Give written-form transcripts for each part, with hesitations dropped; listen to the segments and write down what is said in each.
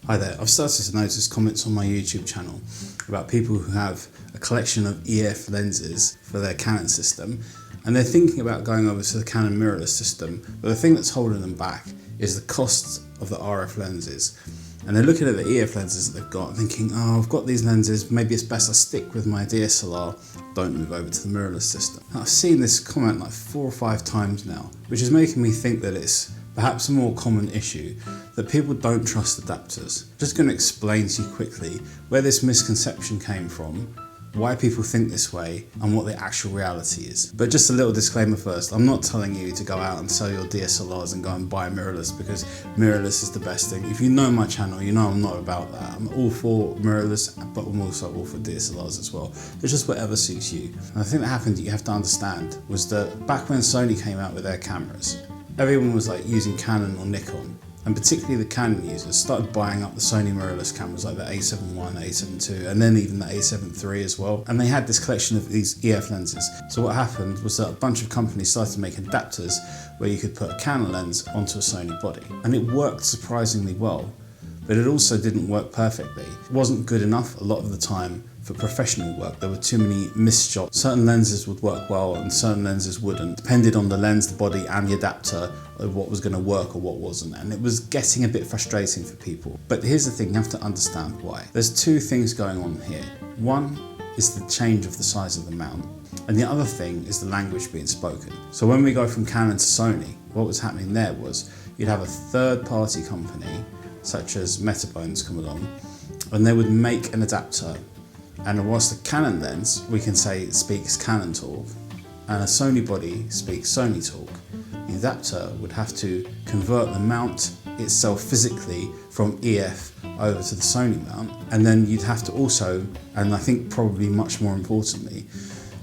Hi there, I've started to notice comments on my YouTube channel about people who have a collection of EF lenses for their Canon system, and they're thinking about going over to the Canon mirrorless system, but the thing that's holding them back is the cost of the RF lenses. And they're looking at the EF lenses that they've got and thinking, oh, I've got these lenses, maybe it's best I stick with my DSLR, don't move over to the mirrorless system. Now, I've seen this comment like 4 or 5 times now, which is making me think that it's perhaps a more common issue, that people don't trust adapters. I'm just going to explain to you quickly where this misconception came from, why people think this way, and what the actual reality is. But just a little disclaimer first, I'm not telling you to go out and sell your DSLRs and go and buy mirrorless because mirrorless is the best thing. If you know my channel, you know I'm not about that. I'm all for mirrorless, but I'm also all for DSLRs as well. It's just whatever suits you. And the thing that happened that you have to understand was that back when Sony came out with their cameras, everyone was like using Canon or Nikon, and particularly the Canon users started buying up the Sony mirrorless cameras like the A7I, A7II, and then even the A7 III as well. And they had this collection of these EF lenses. So what happened was that a bunch of companies started making adapters where you could put a Canon lens onto a Sony body. And it worked surprisingly well, but it also didn't work perfectly. It wasn't good enough a lot of the time for professional work. There were too many missed shots. Certain lenses would work well and certain lenses wouldn't. Depended on the lens, the body and the adapter of what was going to work or what wasn't. And it was getting a bit frustrating for people. But here's the thing, you have to understand why. There's 2 things going on here. One is the change of the size of the mount. And the other thing is the language being spoken. So when we go from Canon to Sony, what was happening there was you'd have a third-party company, such as Metabones, come along, and they would make an adapter. And whilst the Canon lens, we can say it speaks Canon talk, and a Sony body speaks Sony talk, the adapter would have to convert the mount itself physically from EF over to the Sony mount, and then you'd have to also, and I think probably much more importantly,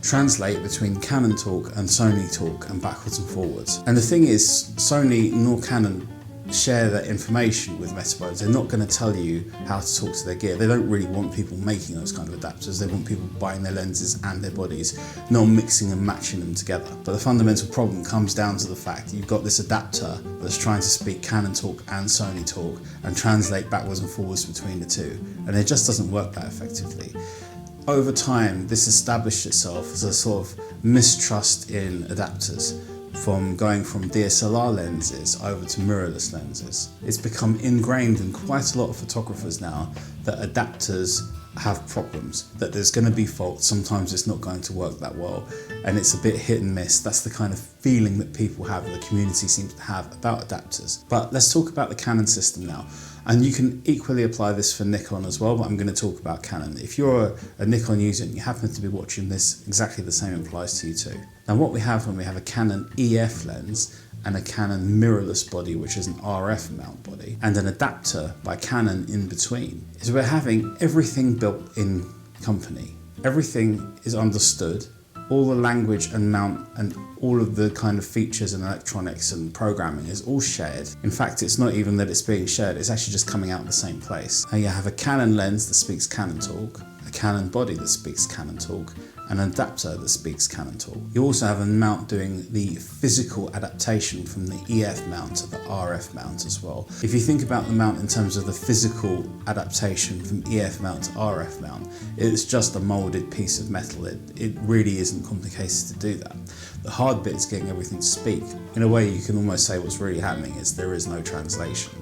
translate between Canon talk and Sony talk and backwards and forwards. And the thing is, Sony nor Canon share that information with Metabones. They're not going to tell you how to talk to their gear. They don't really want people making those kind of adapters. They want people buying their lenses and their bodies, not mixing and matching them together. But the fundamental problem comes down to the fact that you've got this adapter that's trying to speak Canon talk and Sony talk and translate backwards and forwards between the two, and it just doesn't work that effectively. Over time, this established itself as a sort of mistrust in adapters, from going from DSLR lenses over to mirrorless lenses. It's become ingrained in quite a lot of photographers now that adapters have problems, that there's going to be faults, sometimes it's not going to work that well, and it's a bit hit and miss. That's the kind of feeling that people have, the community seems to have about adapters. But let's talk about the Canon system now. And you can equally apply this for Nikon as well, but I'm going to talk about Canon. If you're a Nikon user and you happen to be watching this, exactly the same applies to you too. Now what we have when we have a Canon EF lens and a Canon mirrorless body, which is an RF mount body, and an adapter by Canon in between, is we're having everything built in company. Everything is understood. All the language and mount and all of the kind of features and electronics and programming is all shared. In fact, it's not even that it's being shared, it's actually just coming out of the same place. And you have a Canon lens that speaks Canon talk, a Canon body that speaks Canon talk, and an adapter that speaks Canon talk. You also have a mount doing the physical adaptation from the EF mount to the RF mount as well. If you think about the mount in terms of the physical adaptation from EF mount to RF mount, it's just a molded piece of metal. It really isn't complicated to do that. The hard bit is getting everything to speak. In a way, you can almost say what's really happening is there is no translation.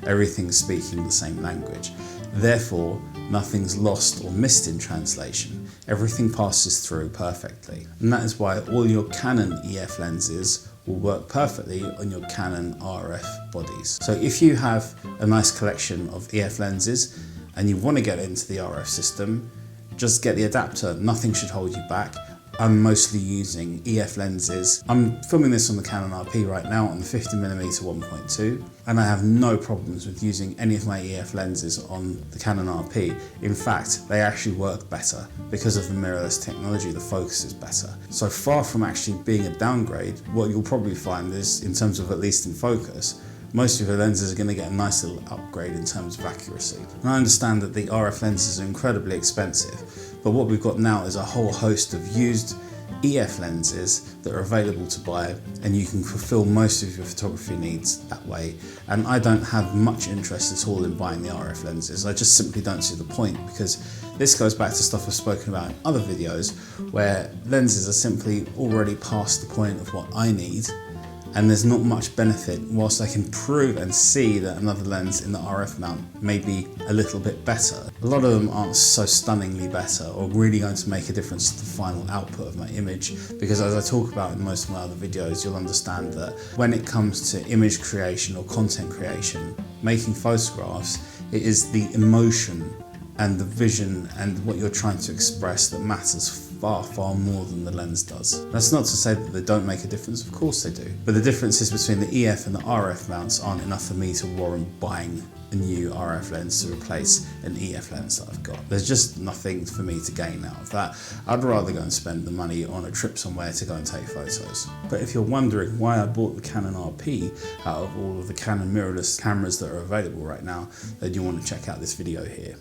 Everything's speaking the same language. Therefore, nothing's lost or missed in translation. Everything passes through perfectly. And that is why all your Canon EF lenses will work perfectly on your Canon RF bodies. So if you have a nice collection of EF lenses and you want to get into the RF system, just get the adapter. Nothing should hold you back. I'm mostly using EF lenses. I'm filming this on the Canon RP right now on the 50mm 1.2, and I have no problems with using any of my EF lenses on the Canon RP. In fact, they actually work better because of the mirrorless technology. The focus is better. So far from actually being a downgrade, what you'll probably find is, in terms of at least in focus, most of your lenses are going to get a nice little upgrade in terms of accuracy. And I understand that the RF lenses are incredibly expensive, but what we've got now is a whole host of used EF lenses that are available to buy, and you can fulfill most of your photography needs that way. And I don't have much interest at all in buying the RF lenses. I just simply don't see the point, because this goes back to stuff I've spoken about in other videos where lenses are simply already past the point of what I need, and there's not much benefit whilst I can prove and see that another lens in the RF mount may be a little bit better. A lot of them aren't so stunningly better or really going to make a difference to the final output of my image, because as I talk about in most of my other videos, you'll understand that when it comes to image creation or content creation, making photographs, it is the emotion and the vision and what you're trying to express that matters far, far more than the lens does. That's not to say that they don't make a difference, of course they do. But the differences between the EF and the RF mounts aren't enough for me to warrant buying a new RF lens to replace an EF lens that I've got. There's just nothing for me to gain out of that. I'd rather go and spend the money on a trip somewhere to go and take photos. But if you're wondering why I bought the Canon RP out of all of the Canon mirrorless cameras that are available right now, then you want to check out this video here.